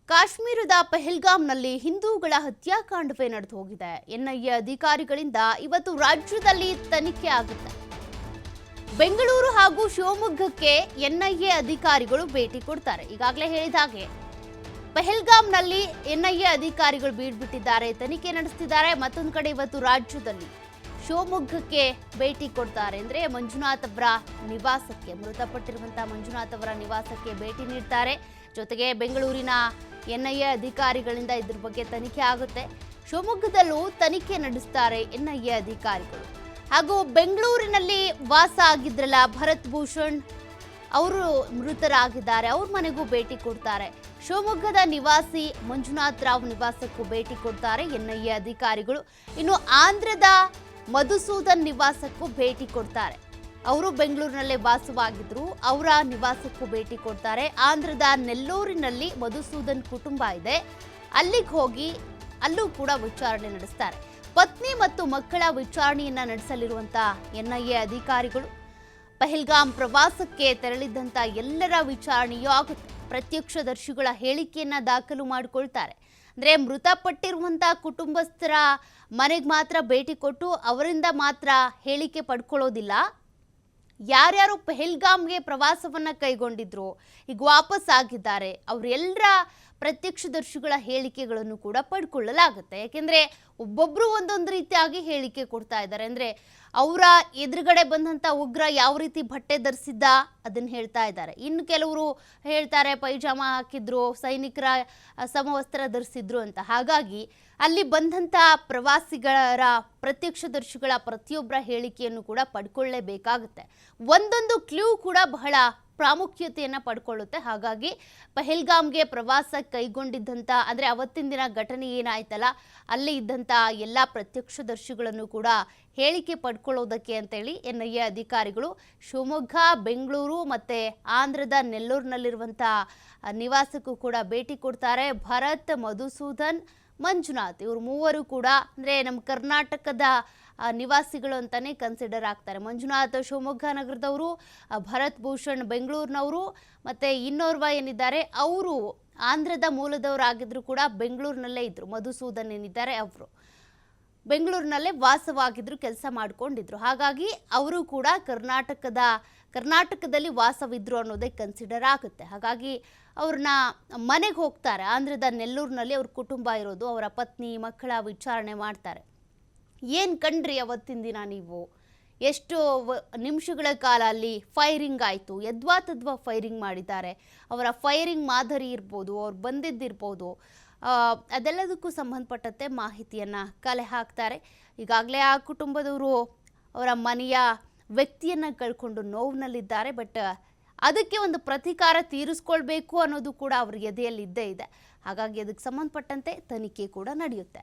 ಕಾಶ್ಮೀರದ ಪಹಲ್ಗಾಮ್ನಲ್ಲಿ ಹಿಂದೂಗಳ ಹತ್ಯಾಕಾಂಡವೇ ನಡೆದು ಹೋಗಿದೆ. ಎನ್ಐಎ ಅಧಿಕಾರಿಗಳಿಂದ ಇವತ್ತು ರಾಜ್ಯದಲ್ಲಿ ತನಿಖೆ ಆಗುತ್ತೆ. ಬೆಂಗಳೂರು ಹಾಗೂ ಶಿವಮೊಗ್ಗಕ್ಕೆ ಎನ್ಐಎ ಅಧಿಕಾರಿಗಳು ಭೇಟಿ ಕೊಡ್ತಾರೆ. ಈಗಾಗಲೇ ಹೇಳಿದ ಹಾಗೆ ಪಹಲ್ಗಾಮ್ನಲ್ಲಿ ಎನ್ಐಎ ಅಧಿಕಾರಿಗಳು ಬೀಡ್ಬಿಟ್ಟಿದ್ದಾರೆ, ತನಿಖೆ ನಡೆಸ್ತಿದ್ದಾರೆ. ಮತ್ತೊಂದು ಕಡೆ ಇವತ್ತು ರಾಜ್ಯದಲ್ಲಿ ಶಿವಮೊಗ್ಗಕ್ಕೆ ಭೇಟಿ ಕೊಡ್ತಾರೆ. ಅಂದರೆ ಮಂಜುನಾಥ್ ಅವರ ನಿವಾಸಕ್ಕೆ, ಮೃತಪಟ್ಟಿರುವಂತಹ ಮಂಜುನಾಥ್ ಅವರ ನಿವಾಸಕ್ಕೆ ಭೇಟಿ ನೀಡ್ತಾರೆ. ಜೊತೆಗೆ ಬೆಂಗಳೂರಿನ ಎನ್ಐಎ ಅಧಿಕಾರಿಗಳಿಂದ ಇದ್ರ ಬಗ್ಗೆ ತನಿಖೆ ಆಗುತ್ತೆ. ಶಿವಮೊಗ್ಗದಲ್ಲೂ ತನಿಖೆ ನಡೆಸ್ತಾರೆ ಎನ್ಐಎ ಅಧಿಕಾರಿಗಳು. ಹಾಗೂ ಬೆಂಗಳೂರಿನಲ್ಲಿ ವಾಸ ಆಗಿದ್ರಲ್ಲ ಭರತ್ ಭೂಷಣ್, ಅವರು ಮೃತರಾಗಿದ್ದಾರೆ, ಅವ್ರ ಮನೆಗೂ ಭೇಟಿ ಕೊಡ್ತಾರೆ. ಶಿವಮೊಗ್ಗದ ನಿವಾಸಿ ಮಂಜುನಾಥ್ ರಾವ್ ನಿವಾಸಕ್ಕೂ ಭೇಟಿ ಕೊಡ್ತಾರೆ ಎನ್ಐಎ ಅಧಿಕಾರಿಗಳು. ಇನ್ನು ಆಂಧ್ರದ ಮಧುಸೂದನ್ ನಿವಾಸಕ್ಕೂ ಭೇಟಿ ಕೊಡ್ತಾರೆ. ಅವರು ಬೆಂಗಳೂರಿನಲ್ಲೇ ವಾಸವಾಗಿದ್ರು, ಅವರ ನಿವಾಸಕ್ಕೂ ಭೇಟಿ ಕೊಡ್ತಾರೆ. ಆಂಧ್ರದ ನೆಲ್ಲೂರಿನಲ್ಲಿ ಮಧುಸೂದನ್ ಕುಟುಂಬ ಇದೆ, ಅಲ್ಲಿಗೆ ಹೋಗಿ ಅಲ್ಲೂ ಕೂಡ ವಿಚಾರಣೆ ನಡೆಸ್ತಾರೆ. ಪತ್ನಿ ಮತ್ತು ಮಕ್ಕಳ ವಿಚಾರಣೆಯನ್ನ ನಡೆಸಲಿರುವಂತಹ ಎನ್ಐಎ ಅಧಿಕಾರಿಗಳು ಪಹಲ್ಗಾಮ್ ಪ್ರವಾಸಕ್ಕೆ ತೆರಳಿದ್ದಂತ ಎಲ್ಲರ ವಿಚಾರಣೆಯೂ ಆಗುತ್ತೆ. ಪ್ರತ್ಯಕ್ಷದರ್ಶಿಗಳ ಹೇಳಿಕೆಯನ್ನ ದಾಖಲು ಮಾಡಿಕೊಳ್ತಾರೆ. ಅಂದರೆ ಮೃತಪಟ್ಟಿರುವಂತಹ ಕುಟುಂಬಸ್ಥರ ಮನೆಗೆ ಮಾತ್ರ ಭೇಟಿ ಕೊಟ್ಟು ಅವರಿಂದ ಮಾತ್ರ ಹೇಳಿಕೆ ಪಡ್ಕೊಳ್ಳೋದಿಲ್ಲ. ಯಾರ್ಯಾರು ಪಹಲ್ಗಾಮ್ಗೆ ಪ್ರವಾಸವನ್ನ ಕೈಗೊಂಡಿದ್ರು, ಈಗ ವಾಪಸ್ ಆಗಿದ್ದಾರೆ, ಅವರೆಲ್ಲರ ಪ್ರತ್ಯಕ್ಷದರ್ಶಿಗಳ ಹೇಳಿಕೆಗಳನ್ನು ಕೂಡ ಪಡ್ಕೊಳ್ಳಲಾಗುತ್ತೆ. ಯಾಕೆಂದ್ರೆ ಒಬ್ಬೊಬ್ರು ಒಂದೊಂದು ರೀತಿಯಾಗಿ ಹೇಳಿಕೆ ಕೊಡ್ತಾ ಇದ್ದಾರೆ. ಅಂದ್ರೆ ಅವರ ಎದುರುಗಡೆ ಬಂದಂತ ಉಗ್ರ ಯಾವ ರೀತಿ ಬಟ್ಟೆ ಧರಿಸಿದ್ದ ಅದನ್ನ ಹೇಳ್ತಾ ಇದ್ದಾರೆ. ಇನ್ನು ಕೆಲವರು ಹೇಳ್ತಾರೆ ಪೈಜಾಮ ಹಾಕಿದ್ರು, ಸೈನಿಕರ ಸಮವಸ್ತ್ರ ಧರಿಸಿದ್ರು ಅಂತ. ಹಾಗಾಗಿ ಅಲ್ಲಿ ಬಂದಂತ ಪ್ರವಾಸಿಗರ ಪ್ರತ್ಯಕ್ಷದರ್ಶಿಗಳ ಪ್ರತಿಯೊಬ್ಬರ ಹೇಳಿಕೆಯನ್ನು ಕೂಡ ಪಡ್ಕೊಳ್ಳೇಬೇಕಾಗುತ್ತೆ. ಒಂದೊಂದು ಕ್ಲೂ ಕೂಡ ಬಹಳ ಪ್ರಾಮುಖ್ಯತೆಯನ್ನು ಪಡ್ಕೊಳ್ಳುತ್ತೆ. ಹಾಗಾಗಿ ಪಹಲ್ಗಾಮ್ಗೆ ಪ್ರವಾಸ ಕೈಗೊಂಡಿದ್ದಂಥ, ಅಂದರೆ ಅವತ್ತಿನ ದಿನ ಘಟನೆ ಏನಾಯ್ತಲ್ಲ ಅಲ್ಲಿ ಇದ್ದಂಥ ಎಲ್ಲ ಪ್ರತ್ಯಕ್ಷದರ್ಶಿಗಳನ್ನು ಕೂಡ ಹೇಳಿಕೆ ಪಡ್ಕೊಳ್ಳೋದಕ್ಕೆ ಅಂತೇಳಿ ಎನ್ಐಎ ಅಧಿಕಾರಿಗಳು ಶಿವಮೊಗ್ಗ, ಬೆಂಗಳೂರು ಮತ್ತು ಆಂಧ್ರದ ನೆಲ್ಲೂರಿನಲ್ಲಿರುವಂಥ ನಿವಾಸಕ್ಕೂ ಕೂಡ ಭೇಟಿ ಕೊಡ್ತಾರೆ. ಭರತ್, ಮಧುಸೂದನ್, ಮಂಜುನಾಥ್ ಇವರು ಮೂವರು ಕೂಡ ಅಂದರೆ ನಮ್ಮ ಕರ್ನಾಟಕದ ನಿವಾಸಿಗಳು ಅಂತಾನೆ ಕನ್ಸಿಡರ್ ಆಗ್ತಾರೆ. ಮಂಜುನಾಥ್ ಶಿವಮೊಗ್ಗ ನಗರದವರು, ಭರತ್ ಭೂಷಣ್ ಬೆಂಗಳೂರಿನವರು, ಮತ್ತು ಇನ್ನೋರ್ವ ಏನಿದ್ದಾರೆ ಅವರು ಆಂಧ್ರದ ಮೂಲದವರಾಗಿದ್ರು ಕೂಡ ಬೆಂಗಳೂರಿನಲ್ಲೇ ಇದ್ರು. ಮಧುಸೂದನ್ ಏನಿದ್ದಾರೆ ಅವರು ಬೆಂಗಳೂರಿನಲ್ಲೇ ವಾಸವಾಗಿದ್ರು, ಕೆಲಸ ಮಾಡ್ಕೊಂಡಿದ್ರು. ಹಾಗಾಗಿ ಅವರು ಕೂಡ ಕರ್ನಾಟಕದಲ್ಲಿ ವಾಸವಿದ್ರು ಅನ್ನೋದೇ ಕನ್ಸಿಡರ್ ಆಗುತ್ತೆ. ಹಾಗಾಗಿ ಅವ್ರನ್ನ ಮನೆಗೆ ಹೋಗ್ತಾರೆ. ಆಂಧ್ರದ ನೆಲ್ಲೂರಿನಲ್ಲಿ ಅವ್ರ ಕುಟುಂಬ ಇರೋದು, ಅವರ ಪತ್ನಿ ಮಕ್ಕಳ ವಿಚಾರಣೆ ಮಾಡ್ತಾರೆ. ಏನು ಕಂಡ್ರಿ ಅವತ್ತಿನ ದಿನ ನೀವು, ಎಷ್ಟು ನಿಮಿಷಗಳ ಕಾಲ ಅಲ್ಲಿ ಫೈರಿಂಗ್ ಆಯಿತು, ಯದ್ವಾ ತದ್ವಾ ಫೈರಿಂಗ್ ಮಾಡಿದ್ದಾರೆ, ಅವರ ಫೈರಿಂಗ್ ಮಾದರಿ ಇರ್ಬೋದು, ಅವ್ರು ಬಂದಿದ್ದಿರ್ಬೋದು, ಅದೆಲ್ಲದಕ್ಕೂ ಸಂಬಂಧಪಟ್ಟಂತೆ ಮಾಹಿತಿಯನ್ನು ಕಲೆ ಹಾಕ್ತಾರೆ. ಈಗಾಗಲೇ ಆ ಕುಟುಂಬದವರು ಅವರ ಮನೆಯ ವ್ಯಕ್ತಿಯನ್ನು ಕಳ್ಕೊಂಡು ನೋವಿನಲ್ಲಿದ್ದಾರೆ. ಬಟ್ ಅದಕ್ಕೆ ಒಂದು ಪ್ರತೀಕಾರ ತೀರಿಸ್ಕೊಳ್ಬೇಕು ಅನ್ನೋದು ಕೂಡ ಅವ್ರ ಎದೆಯಲ್ಲಿ ಇದ್ದೇ ಇದೆ. ಹಾಗಾಗಿ ಅದಕ್ಕೆ ಸಂಬಂಧಪಟ್ಟಂತೆ ತನಿಖೆ ಕೂಡ ನಡೆಯುತ್ತೆ.